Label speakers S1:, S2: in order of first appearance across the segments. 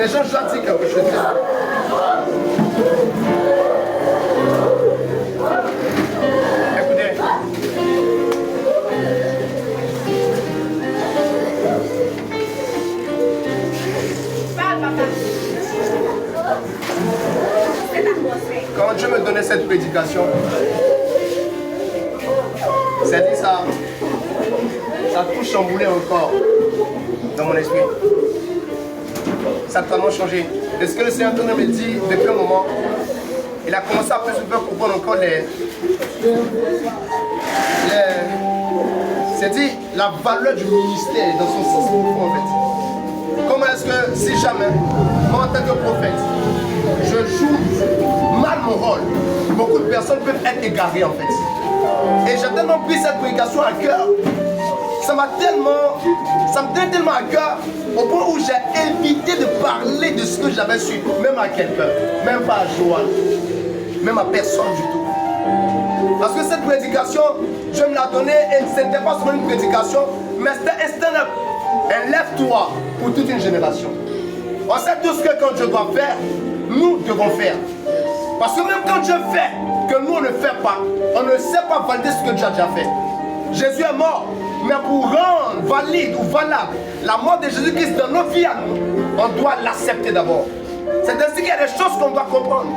S1: Les gens doivent dire quelque chose. Écoutez. Quand Dieu me donnait cette prédication, c'est dit ça a tout chamboulé encore dans mon esprit. Ça a tellement changé. Et ce que le Seigneur me dit depuis un moment, il a commencé à plus comprendre encore c'est dit la valeur du ministère dans son sens profond en fait. Comment est-ce que si jamais, moi en tant que prophète, je joue mal mon rôle, beaucoup de personnes peuvent être égarées en fait. Et j'ai tellement pris cette prédication à cœur, ça me tient tellement à cœur, au point où j'ai évité de parler de ce que j'avais su, même à quelqu'un, même pas à Joël, même à personne du tout. Parce que cette prédication, je me l'ai donnée et ce n'était pas seulement une prédication, mais c'était un stand-up. Lève-toi pour toute une génération. On sait tous que quand Dieu doit faire, nous devons faire. Parce que même quand Dieu fait, que nous on ne fait pas, on ne sait pas valider ce que Dieu a déjà fait. Jésus est mort, mais pour rendre valide ou valable la mort de Jésus-Christ dans nos vies à nous, on doit l'accepter d'abord. C'est ainsi qu'il y a des choses qu'on doit comprendre.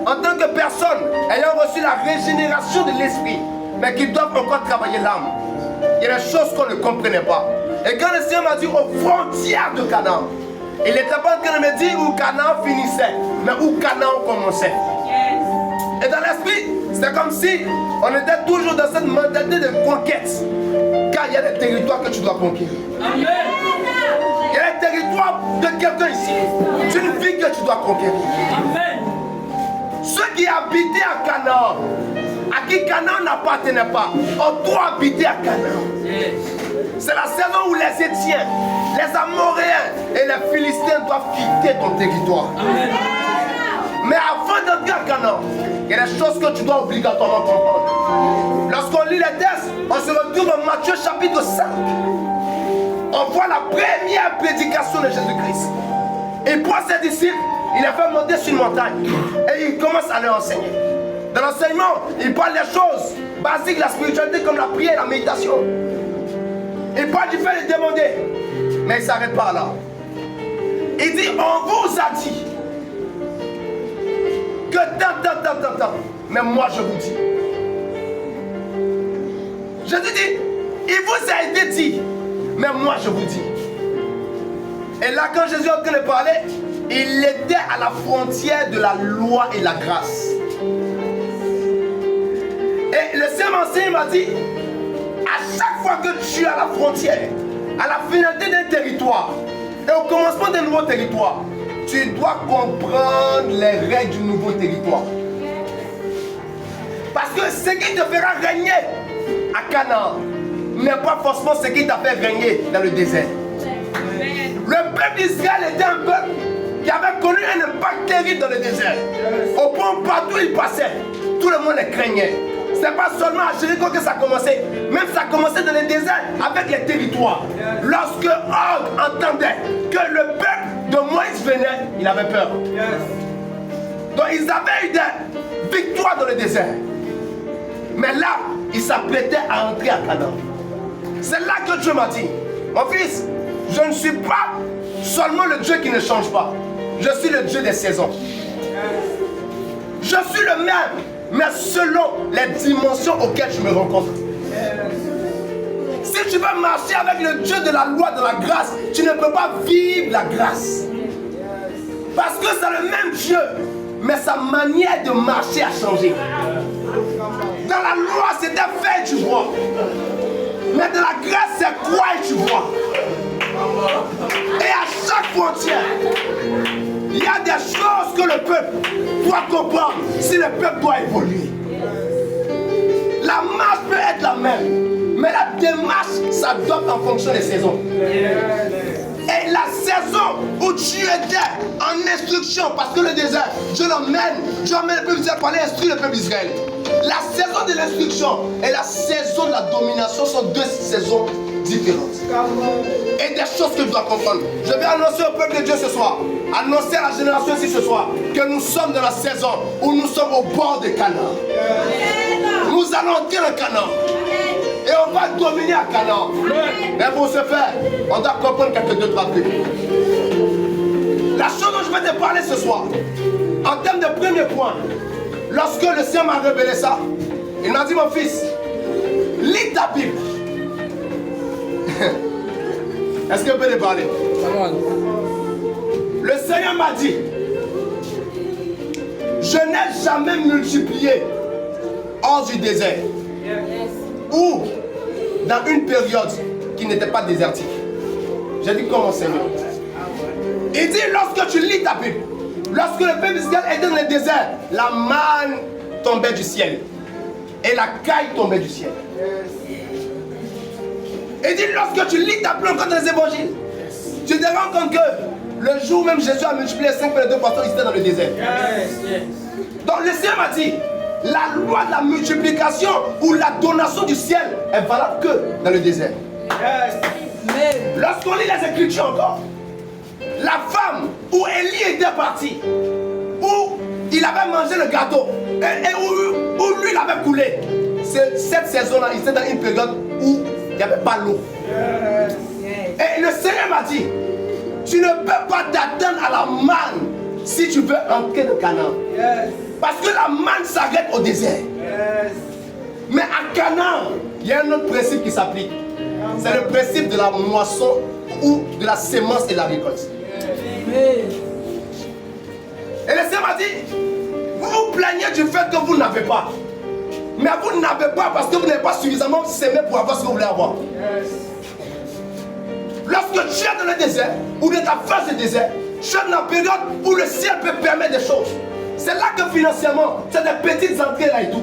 S1: En tant que personne ayant reçu la régénération de l'esprit, mais qui doivent encore travailler l'âme, il y a des choses qu'on ne comprenait pas. Et quand le Seigneur m'a dit aux frontières de Canaan, il n'était pas en train de me dire où Canaan finissait, mais où Canaan commençait. Et dans l'esprit, c'était comme si on était toujours dans cette mentalité de conquête. Car il y a des territoires que tu dois conquérir. Amen. Il y a des territoires de quelqu'un ici. D'une vie que tu dois conquérir. Amen. Ceux qui habitaient à Canaan, à qui Canaan n'appartenait pas, on doit habiter à Canaan. C'est la saison où les Étiens, les Amoréens et les Philistins doivent quitter ton territoire. Amen. Mais avant d'entrer à Canaan, il y a des choses que tu dois obligatoirement comprendre. Lorsqu'on lit les textes, on se retrouve en Matthieu chapitre 5. On voit la première prédication de Jésus-Christ. Il prend ses disciples, il les fait monter sur une montagne et il commence à leur enseigner. Dans l'enseignement, il parle des choses basiques de la spiritualité comme la prière et la méditation. Il parle du fait de demander, mais il ne s'arrête pas là. Il dit, on vous a dit que tant, mais moi je vous dis. Jésus dit, il vous a été dit, mais moi je vous dis. Et là quand Jésus est en train de parler, il était à la frontière de la loi et la grâce. Et le Seigneur m'enseigne, m'a dit, à chaque fois que tu es à la frontière, à la finalité d'un territoire, et au commencement d'un nouveau territoire, tu dois comprendre les règles du nouveau territoire. Parce que ce qui te fera régner à Canaan n'est pas forcément ce qui t'a fait régner dans le désert. Le peuple d'Israël était un peuple qui avait connu un impact terrible dans le désert. Au point où partout il passait, tout le monde les craignait. Ce n'est pas seulement à Jéricho que ça a commencé, même ça a commencé dans le désert avec les territoires. Lorsque Og entendait que le peuple de Moïse venait, il avait peur. Donc ils avaient eu des victoires dans le désert. Mais là, ils s'apprêtaient à entrer à Canaan. C'est là que Dieu m'a dit, mon fils, je ne suis pas seulement le Dieu qui ne change pas. Je suis le Dieu des saisons. Je suis le même, mais selon les dimensions auxquelles je me rencontre. Si tu veux marcher avec le Dieu de la loi, de la grâce, tu ne peux pas vivre la grâce. Parce que c'est le même Dieu, mais sa manière de marcher a changé. Dans la loi, c'était fait, tu vois. Mais dans la grâce, c'est quoi et tu vois. Et à chaque frontière, il y a des choses que le peuple doit comprendre si le peuple doit évoluer. La marche peut être la même, mais la démarche s'adopte en fonction des saisons. Et la saison où tu étais en instruction, parce que le désert, Dieu l'emmène le peuple d'Israël pour aller instruire le peuple d'Israël. La saison de l'instruction et la saison de la domination sont deux saisons différentes. Et des choses que je dois comprendre. Je vais annoncer au peuple de Dieu ce soir, annoncer à la génération ici ce soir, que nous sommes dans la saison où nous sommes au bord de Canaan. Nous allons entrer dans Canaan. Et on va dominer à Canaan. Mais pour ce faire, on doit comprendre quelques deux, trois trucs. La chose dont je vais te parler ce soir, en termes de premier point, lorsque le Seigneur m'a révélé ça, il m'a dit, mon fils, lis ta Bible. Est-ce que je peux te parler? Le Seigneur m'a dit, je n'ai jamais multiplié hors du désert ou dans une période qui n'était pas désertique. J'ai dit comment, Seigneur? Il dit, lorsque tu lis ta Bible, lorsque le peuple d'Israël était dans le désert, la manne tombait du ciel et la caille tombait du ciel. Il dit, lorsque tu lis ta Bible dans les évangiles, tu te rends compte que le jour même Jésus a multiplié 5 par les 2 pasteurs, ils étaient dans le désert. Donc le Seigneur m'a dit, la loi de la multiplication ou la donation du ciel est valable que dans le désert. Lorsqu'on lit les Écritures encore, la femme où Élie était parti, où il avait mangé le gâteau et où lui il avait coulé, cette saison-là, il était dans une période où il n'y avait pas l'eau. Et le Seigneur m'a dit, tu ne peux pas t'attendre à la manne si tu veux entrer dans Canaan. Parce que la manne s'arrête au désert. Mais à Canaan, il y a un autre principe qui s'applique. C'est le principe de la moisson ou de la sémence et de la récolte. Et le Seigneur m'a dit, vous vous plaignez du fait que vous n'avez pas. Mais vous n'avez pas parce que vous n'avez pas suffisamment sémé pour avoir ce que vous voulez avoir. Lorsque tu es dans le désert, ou dans ta phase de désert, tu es dans la période où le ciel peut permettre des choses. C'est là que financièrement, c'est des petites entrées là et tout.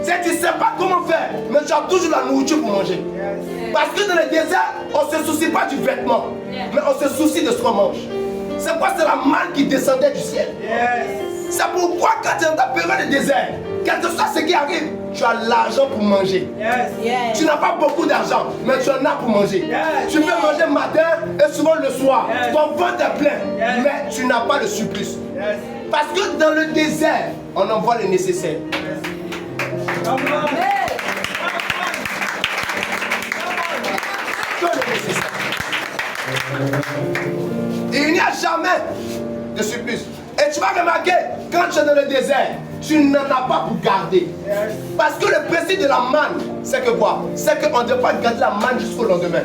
S1: Tu ne sais pas comment faire, mais tu as toujours la nourriture pour manger. Parce que dans le désert, on ne se soucie pas du vêtement, mais on se soucie de ce qu'on mange. C'est quoi? C'est la manne qui descendait du ciel. C'est pourquoi quand tu es dans ta période de désert, quel que soit ce qui arrive, tu as l'argent pour manger. Tu n'as pas beaucoup d'argent, mais tu en as pour manger. Tu peux manger le matin et souvent le soir. Ton ventre est plein, mais tu n'as pas le surplus. Parce que dans le désert, on envoie le nécessaire. Et il n'y a jamais de surplus. Et tu vas remarquer, quand tu es dans le désert, tu n'en as pas pour garder. Parce que le principe de la manne, c'est que quoi? C'est qu'on ne doit pas garder la manne jusqu'au lendemain.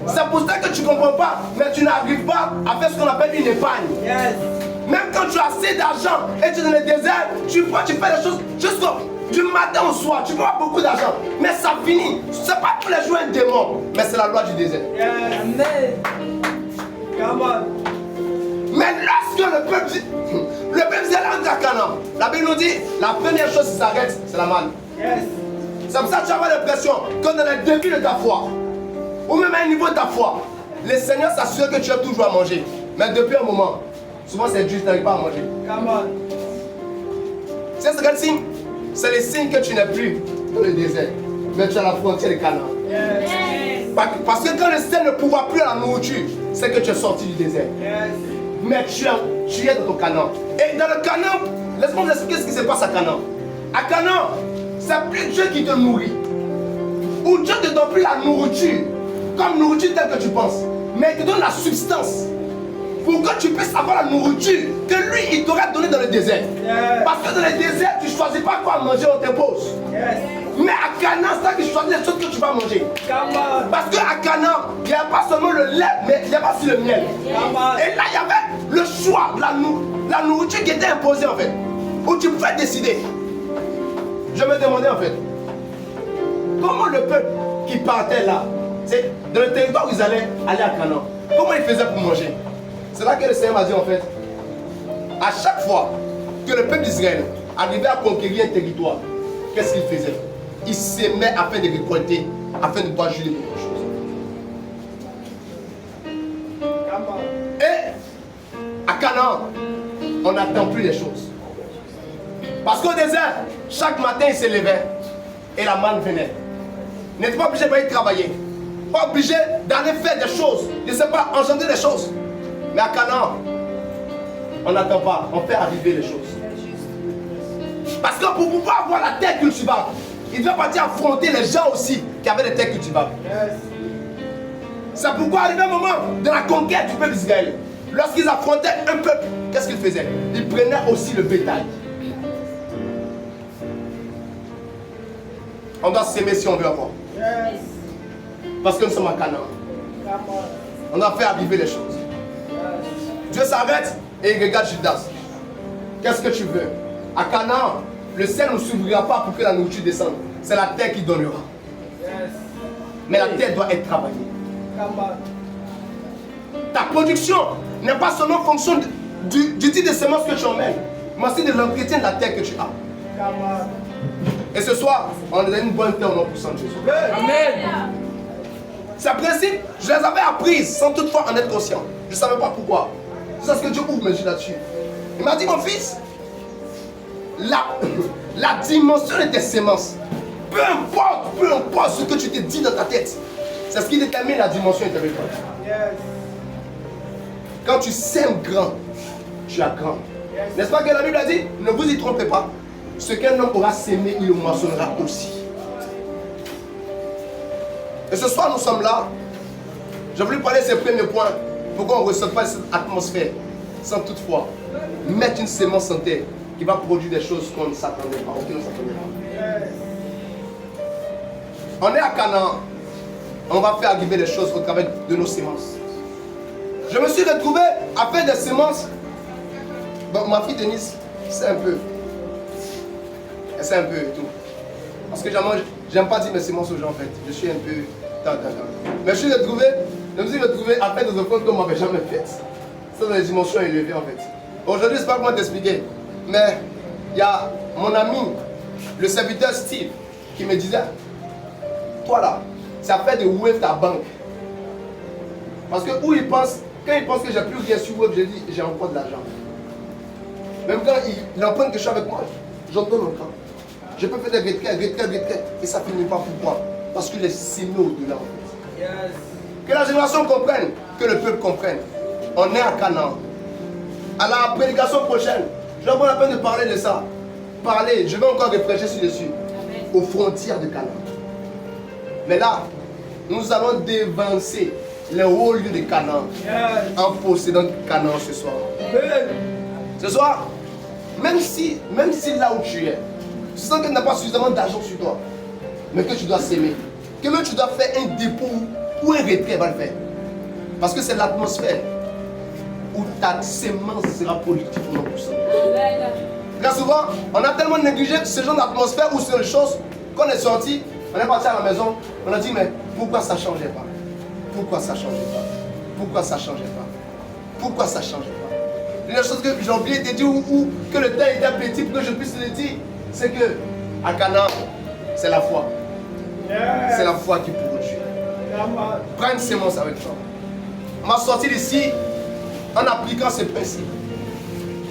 S1: C'est pour ça que tu ne comprends pas, mais tu n'arrives pas à faire ce qu'on appelle une épargne. Même quand tu as assez d'argent et tu es dans le désert, tu prends, tu fais les choses du matin au soir. Tu peux avoir beaucoup d'argent, mais ça finit. Ce n'est pas tous les jours un démon, mais c'est la loi du désert. Mais lorsque le peuple entre à Canaan, la Bible nous dit, la première chose qui s'arrête, c'est la manne. C'est comme ça que tu as l'impression que dans le début de ta foi, ou même à un niveau de ta foi, le Seigneur s'assure que tu as toujours à manger. Mais depuis un moment, souvent c'est juste, tu n'arrives pas à manger. C'est quel signe? C'est le signe que tu n'es plus dans le désert, mais tu es à la frontière de Canaan. Parce que quand le ciel ne pourra plus à la nourriture, c'est que tu es sorti du désert. Mais tu es dans ton Canaan. Et dans le Canaan, laisse-moi vous expliquer ce qui se passe à Canaan. À Canaan, c'est plus Dieu qui te nourrit. Ou Dieu ne te donne plus la nourriture, comme nourriture telle que tu penses. Mais il te donne la substance. Pour que tu puisses avoir la nourriture que lui, il t'aurait donné dans le désert. Parce que dans le désert, tu ne choisis pas quoi manger, on t'impose. Mais à Canaan, c'est là que tu choisis les choses que tu vas manger. Parce qu'à Canaan, il n'y a pas seulement le lait, mais il y a aussi le miel. Et là, il y avait le choix, la nourriture qui était imposée en fait. Où tu pouvais décider. Je me demandais en fait, comment le peuple qui partait là, c'est dans le territoire où ils allaient aller à Canaan, comment ils faisaient pour manger? C'est là que le Seigneur m'a dit en fait, à chaque fois que le peuple d'Israël arrivait à conquérir un territoire, qu'est-ce qu'il faisait? Il s'aimait afin de récolter, afin de pouvoir juger quelque chose. Et à Canaan, on n'attend plus les choses. Parce qu'au désert, chaque matin il se levait et la manne venait. Il n'était pas obligé d'aller travailler. Pas obligé d'aller faire des choses. Je ne sais pas, engendrer des choses. Mais à Canaan, on n'attend pas, on fait arriver les choses. Parce que pour pouvoir avoir la terre cultivable, il doit partir affronter les gens aussi qui avaient des terres cultivables. C'est pourquoi arrivé un moment de la conquête du peuple d'Israël, lorsqu'ils affrontaient un peuple, qu'est-ce qu'ils faisaient? Ils prenaient aussi le bétail. On doit s'aimer si on veut avoir. Parce que nous sommes à Canaan. On doit faire arriver les choses. Dieu s'arrête et il regarde Judas. Qu'est-ce que tu veux? À Canaan, le ciel ne s'ouvrira pas pour que la nourriture descende. C'est la terre qui donnera. Mais la terre doit être travaillée. Ta production n'est pas seulement en fonction du type de semences que tu emmènes, mais aussi de l'entretien de la terre que tu as. Et ce soir, on a une bonne terre au nom puissant de Jésus. Amen. C'est un principe, je les avais apprises sans toutefois en être conscient. Je ne savais pas pourquoi. C'est ce que Dieu ouvre mes yeux là-dessus. Il m'a dit, mon fils, la dimension de tes semences, peu importe ce que tu te dis dans ta tête, c'est ce qui détermine la dimension de tes récoltes. Quand tu sèmes grand, tu as grand. N'est-ce pas que la Bible a dit, ne vous y trompez pas, ce qu'un homme aura sémé, il le moissonnera aussi. Et ce soir, nous sommes là. Je voulais parler de ces premiers points. Pourquoi on ne ressent pas cette atmosphère sans toutefois mettre une sémence en terre qui va produire des choses qu'on ne s'attendait pas, auxquelles on ne s'attendait pas. On est à Canaan. On va faire arriver les choses au travers de nos sémences. Je me suis retrouvé à faire des sémences. Bon, ma fille Denise, c'est un peu. Elle sait un peu et tout. Parce que j'aime pas dire mes sémences aux gens en fait. Je suis un peu. Mais je me suis retrouvé à faire des offrandes qu'on ne m'avait jamais faites. C'est dans des dimensions élevées en fait. Aujourd'hui, je ne sais pas comment t'expliquer. Mais il y a mon ami, le serviteur Steve, qui me disait, toi là, ça fait de Wave ta banque. Parce que où il pense, quand il pense que j'ai plus rien sur Wave, j'ai dit, j'ai encore de l'argent. Même quand il emprunte quelque chose avec moi, j'en donne encore. Je peux faire des retraites, et ça finit pas. Pourquoi? Parce que les sémé au-delà en fait. Que la génération comprenne, que le peuple comprenne. On est à Canaan. À la prédication prochaine, je vais prendre la peine de parler de ça. Je vais encore réfléchir sur-dessus. Aux frontières de Canaan. Mais là, nous allons dévancer les hauts lieux de Canaan en possédant Canaan ce soir. Ce soir, même si là où tu es, tu sens que tu n'as pas suffisamment d'argent sur toi, mais que tu dois s'aimer, que même tu dois faire un dépôt ou un retrait va le faire. Parce que c'est l'atmosphère où ta sémence sera productive au nom de ça. Très souvent, on a tellement négligé ce genre d'atmosphère où c'est des choses qu'on est sorti, on est parti à la maison, on a dit mais pourquoi ça ne changeait pas? Pourquoi ça ne changeait pas? Pourquoi ça ne changeait pas? Pourquoi ça ne changeait pas? Une des choses que j'ai oublié de dire ou que le temps était petit pour que je puisse le dire, c'est que à Canaan, c'est la foi. C'est la foi qui produit. Prends une sémence avec toi. On va sortir d'ici en appliquant ce principe.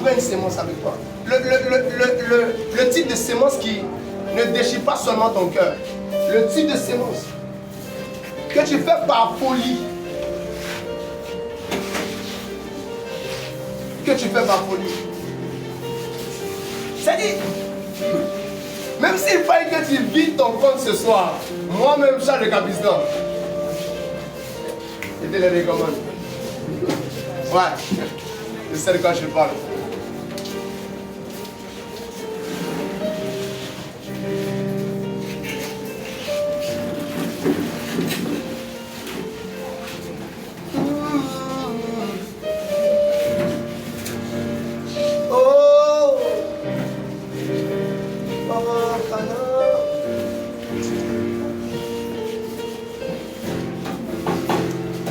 S1: Prends une sémence avec toi. Le type de sémence qui ne déchire pas seulement ton cœur. Le type de sémence que tu fais par folie. Que tu fais par folie. C'est-à-dire, même s'il fallait que tu vides ton compte ce soir, moi-même, Charles le Capistan, je te le recommande. Ouais, je sais de quoi je parle.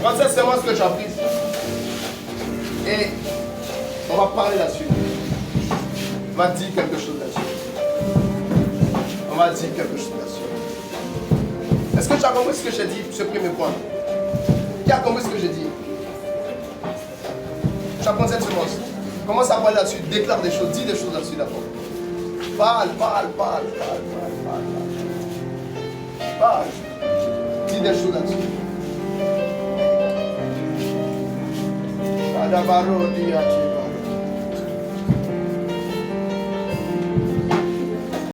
S1: Prends cette sémence que tu as prise et on va parler là-dessus. On va dire quelque chose là-dessus. On va dire quelque chose là-dessus. Est-ce que tu as compris ce que j'ai dit, ce premier point? Qui a compris ce que j'ai dit? Tu as compris cette sémence? Commence à parler là-dessus, déclare des choses, dis des choses là-dessus d'abord. Parle. Dis des choses là-dessus. Adabaro diativa.